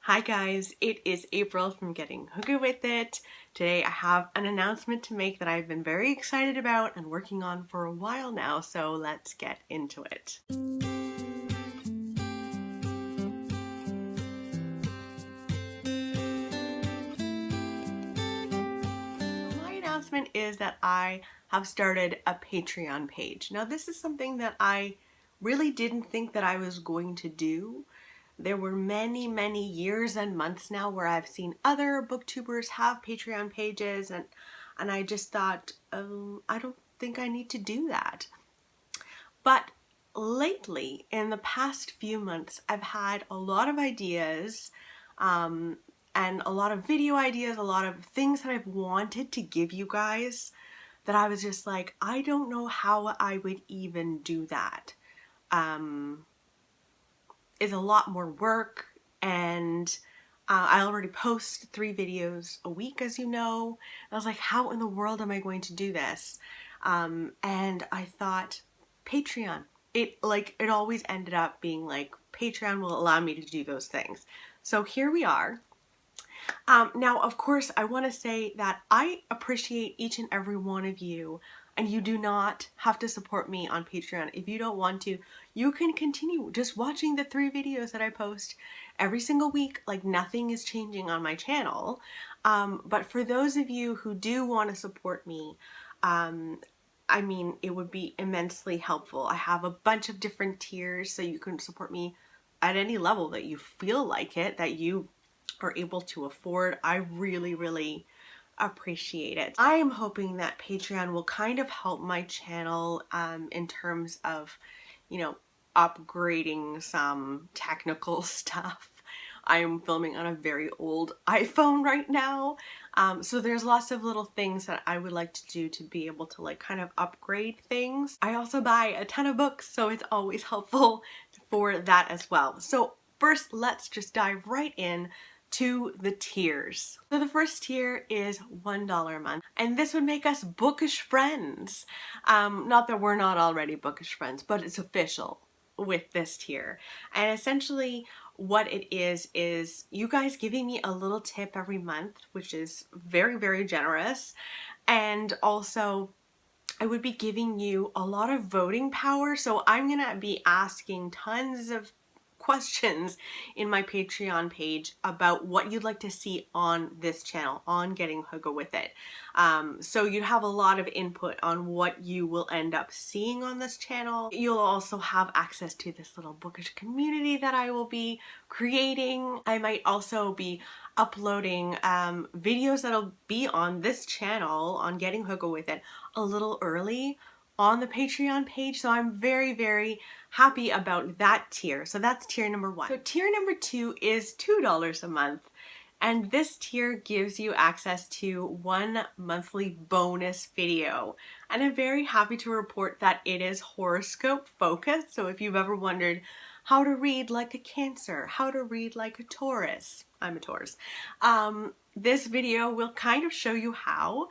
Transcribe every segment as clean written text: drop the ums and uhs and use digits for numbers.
Hi guys, it is April from Getting Hooga With It. Today I have an announcement to make that I've been very excited about and working on for a while now, so let's get into it. My announcement is that I have started a Patreon page. Now this is something that I really didn't think that I was going to do. There were many years and months now where I've seen other booktubers have Patreon pages and I just thought, I don't think I need to do that. But lately, in the past few months, I've had a lot of ideas and a lot of video ideas, a lot of things that I've wanted to give you guys that I was just like, I don't know how I would even do that. Is a lot more work, and I already post 3 videos a week, as you know. I was like, how in the world am I going to do this? And I thought, Patreon. It always ended up being like, Patreon will allow me to do those things. So here we are. Now, of course, I want to say that I appreciate each and every one of you, and you do not have to support me on Patreon. If you don't want to, you can continue just watching the 3 videos that I post every single week. Like, nothing is changing on my channel. But for those of you who do want to support me, I mean, it would be immensely helpful. I have a bunch of different tiers, so you can support me at any level that you feel like it, that you are able to afford. I really appreciate it. I am hoping that Patreon will kind of help my channel in terms of, you know, upgrading some technical stuff. I am filming on a very old iPhone right now, so there's lots of little things that I would like to do to be able to like kind of upgrade things. I also buy a ton of books, so it's always helpful for that as well. So first, let's just dive right in to the tiers. So the first tier is $1 a month, and this would make us bookish friends. Not that we're not already bookish friends, but it's official with this tier. And essentially what it is you guys giving me a little tip every month, which is very generous. And also I would be giving you a lot of voting power. So I'm gonna be asking tons of questions in my Patreon page about what you'd like to see on this channel, on Getting Hooga With It. So you have a lot of input on what you will end up seeing on this channel. You'll also have access to this little bookish community that I will be creating. I might also be uploading videos that'll be on this channel, on Getting Hooga With It, a little early on the Patreon page. So I'm very happy about that tier. So that's tier number 1. So tier number 2 is $2 a month. And this tier gives you access to 1 monthly bonus video. And I'm very happy to report that it is horoscope focused. So if you've ever wondered how to read like a Cancer, how to read like a Taurus, I'm a Taurus, this video will kind of show you how.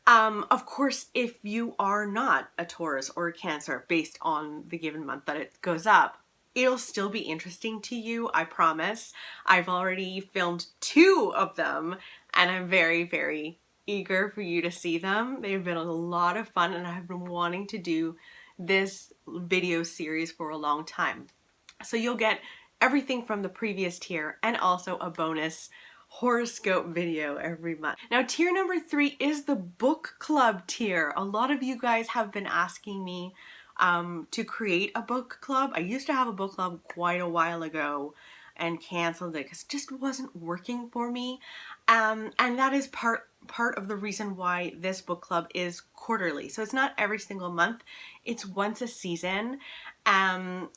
Of course, if you are not a Taurus or a Cancer based on the given month that it goes up, it'll still be interesting to you, I promise. I've already filmed 2 of them, and I'm very eager for you to see them. They've been a lot of fun, and I've been wanting to do this video series for a long time. So you'll get everything from the previous tier and also a bonus horoscope video every month. Now tier number 3 is the book club tier. A lot of you guys have been asking me to create a book club. I used to have a book club quite a while ago and canceled it because it just wasn't working for me. And that is part of the reason why this book club is quarterly. So it's not every single month, it's once a season.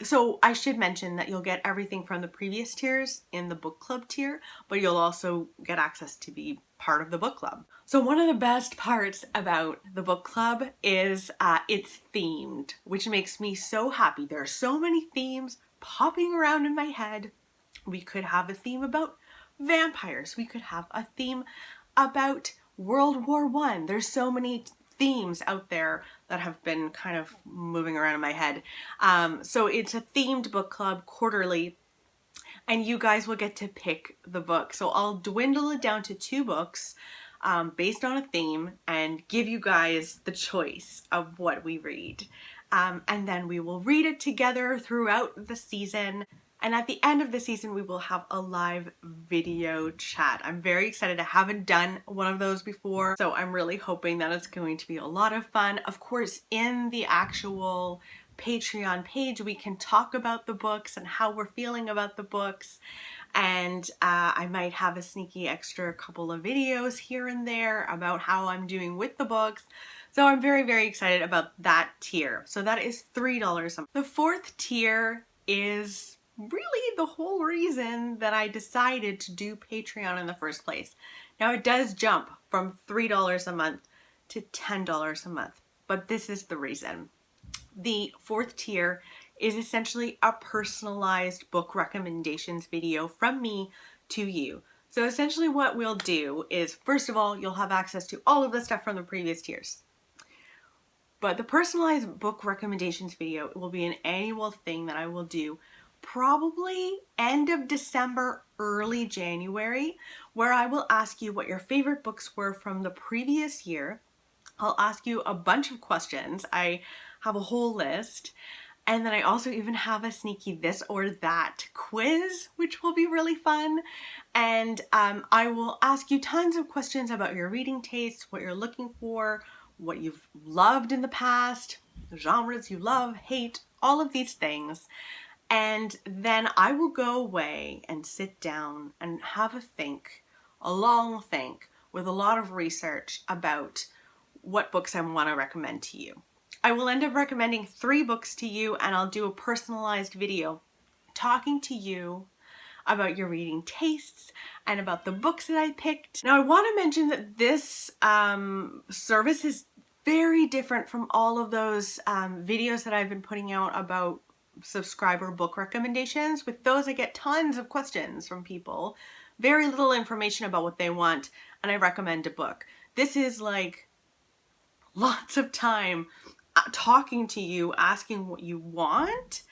So I should mention that you'll get everything from the previous tiers in the book club tier, but you'll also get access to be part of the book club. So one of the best parts about the book club is it's themed, which makes me so happy. There are so many themes popping around in my head. We could have a theme about vampires. We could have a theme about World War I. There's so many themes out there that have been kind of moving around in my head. So it's a themed book club quarterly, and you guys will get to pick the book. So I'll dwindle it down to 2 books based on a theme and give you guys the choice of what we read. And then we will read it together throughout the season. And at the end of the season, we will have a live video chat. I'm very excited. I haven't done one of those before, so I'm really hoping that it's going to be a lot of fun. Of course, in the actual Patreon page, we can talk about the books and how we're feeling about the books. And I might have a sneaky extra couple of videos here and there about how I'm doing with the books. So I'm very, very excited about that tier. So that is $3 a month. The 4th tier is really the whole reason that I decided to do Patreon in the first place. Now it does jump from $3 a month to $10 a month, but this is the reason. The 4th tier is essentially a personalized book recommendations video from me to you. So essentially what we'll do is, first of all, you'll have access to all of the stuff from the previous tiers. But the personalized book recommendations video will be an annual thing that I will do probably end of December, early January, where I will ask you what your favorite books were from the previous year. I'll ask you a bunch of questions. I have a whole list. And then I also even have a sneaky this or that quiz, which will be really fun. And I will ask you tons of questions about your reading tastes, what you're looking for, what you've loved in the past, genres you love, hate, all of these things. And then I will go away and sit down and have a long think with a lot of research about what books I want to recommend to you. I will end up recommending 3 books to you, and I'll do a personalized video talking to you about your reading tastes and about the books that I picked. Now I want to mention that this service is very different from all of those videos that I've been putting out about subscriber book recommendations. With those, I get tons of questions from people, very little information about what they want, and I recommend a book. This is like lots of time talking to you, asking what you want,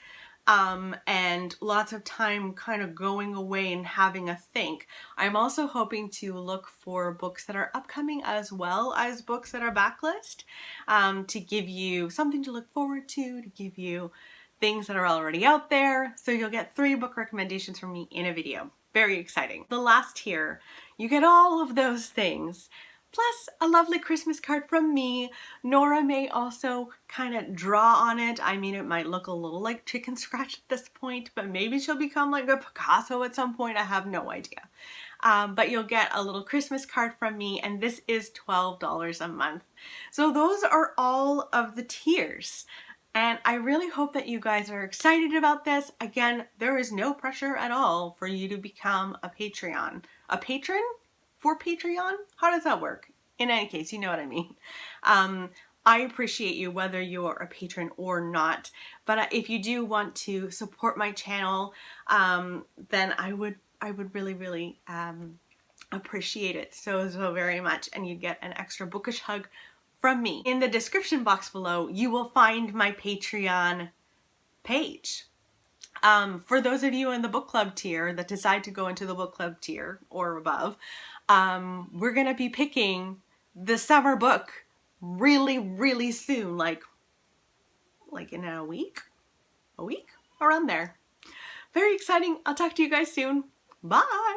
and lots of time kind of going away and having a think. I'm also hoping to look for books that are upcoming as well as books that are backlist, to give you something to look forward to give you things that are already out there. So you'll get 3 book recommendations from me in a video. Very exciting. The last tier, you get all of those things, plus a lovely Christmas card from me. Nora may also kind of draw on it. I mean, it might look a little like chicken scratch at this point, but maybe she'll become like a Picasso at some point. I have no idea. But you'll get a little Christmas card from me, and this is $12 a month. So those are all of the tiers. And I really hope that you guys are excited about this. Again, there is no pressure at all for you to become a Patreon. A patron for Patreon? How does that work? In any case, you know what I mean. I appreciate you whether you're a patron or not. But if you do want to support my channel, then I would really, really appreciate it so very much. And you'd get an extra bookish hug from me. In the description box below, you will find my Patreon page. For those of you in the book club tier that decide to go into the book club tier or above, we're gonna be picking the summer book really, really soon, like in a week, around there. Very exciting. I'll talk to you guys soon. Bye.